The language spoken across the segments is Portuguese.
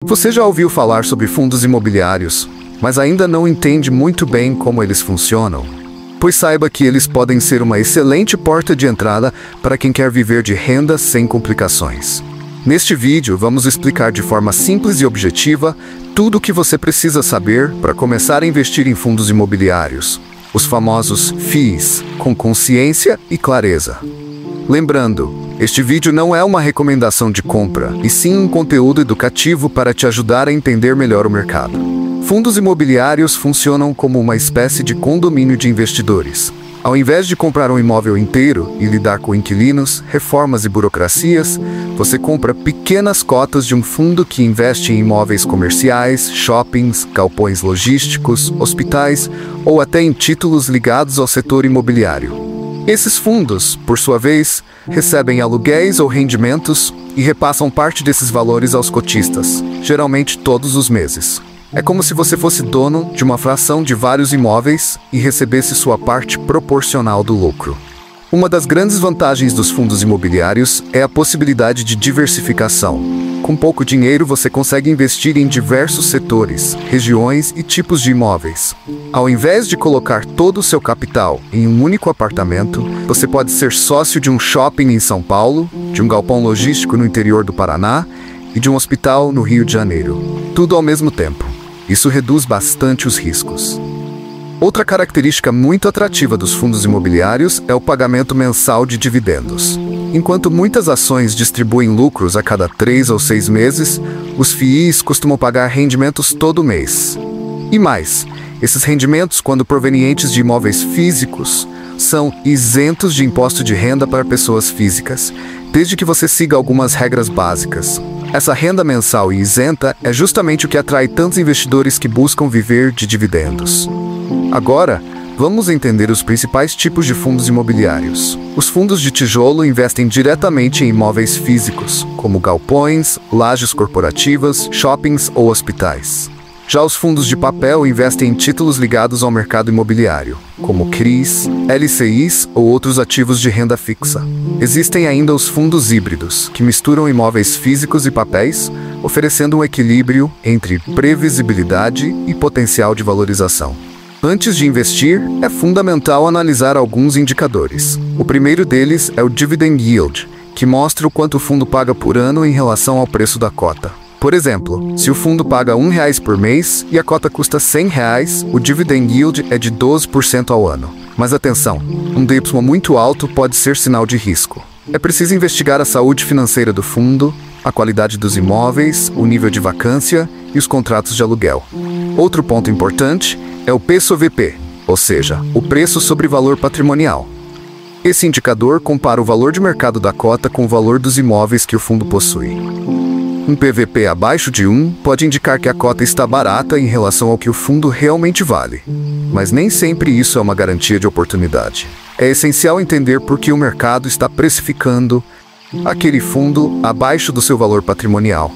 Você já ouviu falar sobre fundos imobiliários, mas ainda não entende muito bem como eles funcionam? Pois saiba que eles podem ser uma excelente porta de entrada para quem quer viver de renda sem complicações. Neste vídeo, vamos explicar de forma simples e objetiva tudo o que você precisa saber para começar a investir em fundos imobiliários, os famosos FIIs, com consciência e clareza. Lembrando, este vídeo não é uma recomendação de compra, e sim um conteúdo educativo para te ajudar a entender melhor o mercado. Fundos imobiliários funcionam como uma espécie de condomínio de investidores. Ao invés de comprar um imóvel inteiro e lidar com inquilinos, reformas e burocracias, você compra pequenas cotas de um fundo que investe em imóveis comerciais, shoppings, galpões logísticos, hospitais ou até em títulos ligados ao setor imobiliário. Esses fundos, por sua vez, recebem aluguéis ou rendimentos e repassam parte desses valores aos cotistas, geralmente todos os meses. É como se você fosse dono de uma fração de vários imóveis e recebesse sua parte proporcional do lucro. Uma das grandes vantagens dos fundos imobiliários é a possibilidade de diversificação. Com pouco dinheiro, você consegue investir em diversos setores, regiões e tipos de imóveis. Ao invés de colocar todo o seu capital em um único apartamento, você pode ser sócio de um shopping em São Paulo, de um galpão logístico no interior do Paraná e de um hospital no Rio de Janeiro. Tudo ao mesmo tempo. Isso reduz bastante os riscos. Outra característica muito atrativa dos fundos imobiliários é o pagamento mensal de dividendos. Enquanto muitas ações distribuem lucros a cada 3 ou 6 meses, os FIIs costumam pagar rendimentos todo mês. E mais, esses rendimentos, quando provenientes de imóveis físicos, são isentos de imposto de renda para pessoas físicas, desde que você siga algumas regras básicas. Essa renda mensal e isenta é justamente o que atrai tantos investidores que buscam viver de dividendos. Agora, vamos entender os principais tipos de fundos imobiliários. Os fundos de tijolo investem diretamente em imóveis físicos, como galpões, lajes corporativas, shoppings ou hospitais. Já os fundos de papel investem em títulos ligados ao mercado imobiliário, como CRIs, LCIs ou outros ativos de renda fixa. Existem ainda os fundos híbridos, que misturam imóveis físicos e papéis, oferecendo um equilíbrio entre previsibilidade e potencial de valorização. Antes de investir, é fundamental analisar alguns indicadores. O primeiro deles é o Dividend Yield, que mostra o quanto o fundo paga por ano em relação ao preço da cota. Por exemplo, se o fundo paga R$1 por mês e a cota custa R$100, o Dividend Yield é de 12% ao ano. Mas atenção, um DY muito alto pode ser sinal de risco. É preciso investigar a saúde financeira do fundo, a qualidade dos imóveis, o nível de vacância e os contratos de aluguel. Outro ponto importante é o P/VP, ou seja, o preço sobre valor patrimonial. Esse indicador compara o valor de mercado da cota com o valor dos imóveis que o fundo possui. Um PVP abaixo de 1 pode indicar que a cota está barata em relação ao que o fundo realmente vale. Mas nem sempre isso é uma garantia de oportunidade. É essencial entender por que o mercado está precificando aquele fundo abaixo do seu valor patrimonial.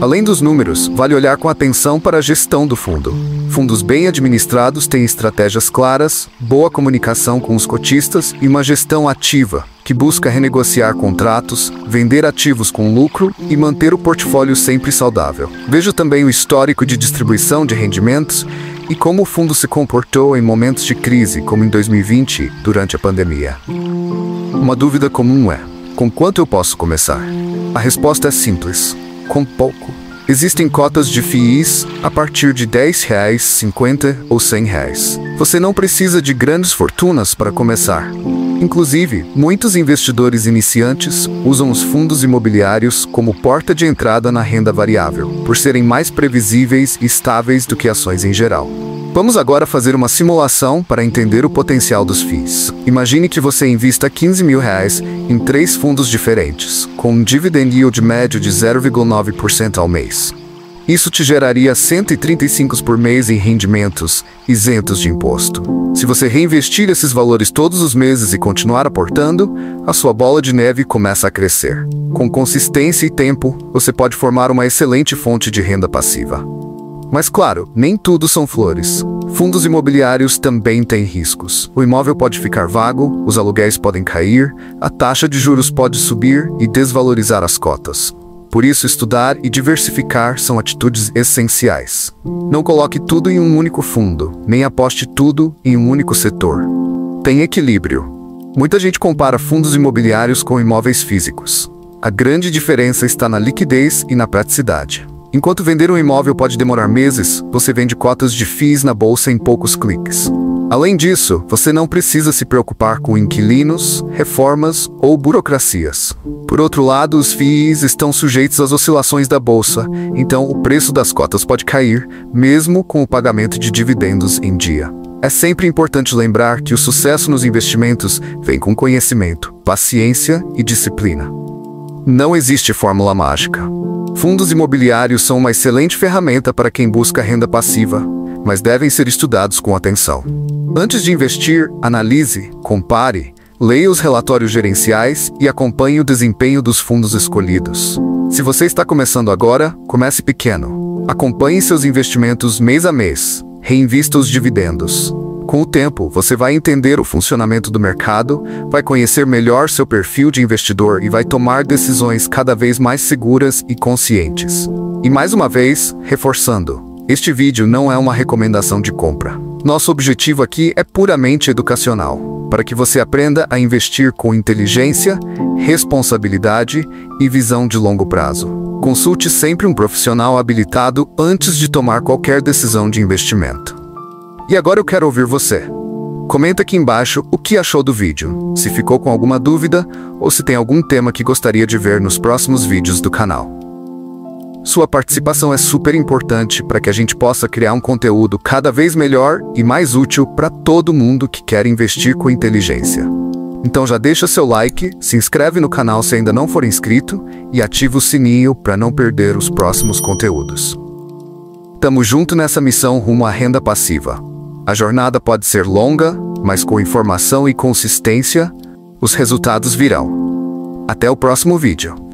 Além dos números, vale olhar com atenção para a gestão do fundo. Fundos bem administrados têm estratégias claras, boa comunicação com os cotistas e uma gestão ativa, que busca renegociar contratos, vender ativos com lucro e manter o portfólio sempre saudável. Veja também o histórico de distribuição de rendimentos e como o fundo se comportou em momentos de crise, como em 2020, durante a pandemia. Uma dúvida comum é: com quanto eu posso começar? A resposta é simples: com pouco. Existem cotas de FIIs a partir de R$10, R$50 ou R$100. Você não precisa de grandes fortunas para começar. Inclusive, muitos investidores iniciantes usam os fundos imobiliários como porta de entrada na renda variável, por serem mais previsíveis e estáveis do que ações em geral. Vamos agora fazer uma simulação para entender o potencial dos FIIs. Imagine que você invista R$15 mil em 3 fundos diferentes, com um dividend yield médio de 0,9% ao mês. Isso te geraria R$135 por mês em rendimentos isentos de imposto. Se você reinvestir esses valores todos os meses e continuar aportando, a sua bola de neve começa a crescer. Com consistência e tempo, você pode formar uma excelente fonte de renda passiva. Mas claro, nem tudo são flores. Fundos imobiliários também têm riscos. O imóvel pode ficar vago, os aluguéis podem cair, a taxa de juros pode subir e desvalorizar as cotas. Por isso, estudar e diversificar são atitudes essenciais. Não coloque tudo em um único fundo, nem aposte tudo em um único setor. Tenha equilíbrio. Muita gente compara fundos imobiliários com imóveis físicos. A grande diferença está na liquidez e na praticidade. Enquanto vender um imóvel pode demorar meses, você vende cotas de FIIs na bolsa em poucos cliques. Além disso, você não precisa se preocupar com inquilinos, reformas ou burocracias. Por outro lado, os FIIs estão sujeitos às oscilações da bolsa, então o preço das cotas pode cair, mesmo com o pagamento de dividendos em dia. É sempre importante lembrar que o sucesso nos investimentos vem com conhecimento, paciência e disciplina. Não existe fórmula mágica. Fundos imobiliários são uma excelente ferramenta para quem busca renda passiva, mas devem ser estudados com atenção. Antes de investir, analise, compare, leia os relatórios gerenciais e acompanhe o desempenho dos fundos escolhidos. Se você está começando agora, comece pequeno. Acompanhe seus investimentos mês a mês. Reinvista os dividendos. Com o tempo, você vai entender o funcionamento do mercado, vai conhecer melhor seu perfil de investidor e vai tomar decisões cada vez mais seguras e conscientes. E mais uma vez, reforçando, este vídeo não é uma recomendação de compra. Nosso objetivo aqui é puramente educacional, para que você aprenda a investir com inteligência, responsabilidade e visão de longo prazo. Consulte sempre um profissional habilitado antes de tomar qualquer decisão de investimento. E agora eu quero ouvir você. Comenta aqui embaixo o que achou do vídeo, se ficou com alguma dúvida ou se tem algum tema que gostaria de ver nos próximos vídeos do canal. Sua participação é super importante para que a gente possa criar um conteúdo cada vez melhor e mais útil para todo mundo que quer investir com inteligência. Então já deixa seu like, se inscreve no canal se ainda não for inscrito e ativa o sininho para não perder os próximos conteúdos. Tamo junto nessa missão rumo à renda passiva. A jornada pode ser longa, mas com informação e consistência, os resultados virão. Até o próximo vídeo.